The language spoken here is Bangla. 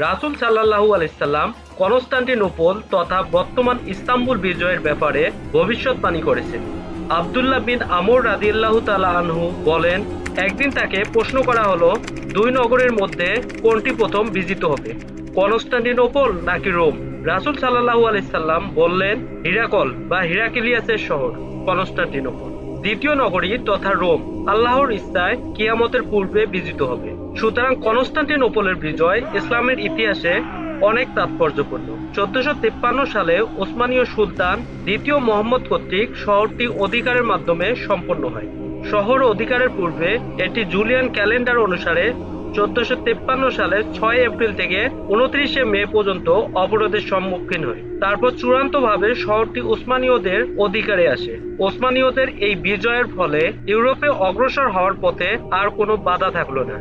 রাসূল সাল্লাল্লাহু আলাইহি সাল্লাম কনস্টান্টিনোপল তথা বর্তমান ইস্তাম্বুল বিজয়ের ব্যাপারে ভবিষ্যৎবাণী করেছেন। আব্দুল্লাহ বিন আমর রাদিয়াল্লাহু তাআলা আনহু বলেন, একদিন তাকে প্রশ্ন করা হলো, দুই নগরের মধ্যে কোনটি প্রথম বিজিত হবে, কনস্টান্টিনোপল নাকি রোম? রাসূল সাল্লাল্লাহু আলাইহি সাল্লাম বললেন, হিরাকল বা হিরাক্লিয়াসের শহর কনস্টান্টিনোপল। দ্বিতীয় নগরী তথা রোম আল্লাহর ইচ্ছায় কিয়ামতের পূর্বে বিজিত হবে। সুতরাং কনস্টান্টিনোপলের বিজয় ইসলামের ইতিহাসে অনেক তাৎপর্যপূর্ণ। 1453 সালে ওসমানীয় সুলতান দ্বিতীয় মোহাম্মদ কর্তৃক শহরটি অধিকারের মাধ্যমে সম্পন্ন হয়। শহর অধিকারের পূর্বে এটি জুলিয়ান ক্যালেন্ডার অনুসারে 1453 সালের 6 এপ্রিল থেকে 29 মে পর্যন্ত অবরোধের সম্মুখীন হয়। তারপর চূড়ান্তভাবে শহরটি উসমানীয়দের অধিকারে আসে। ওসমানীয়দের এই বিজয়ের ফলে ইউরোপে অগ্রসর হওয়ার পথে আর কোনো বাধা থাকলো না।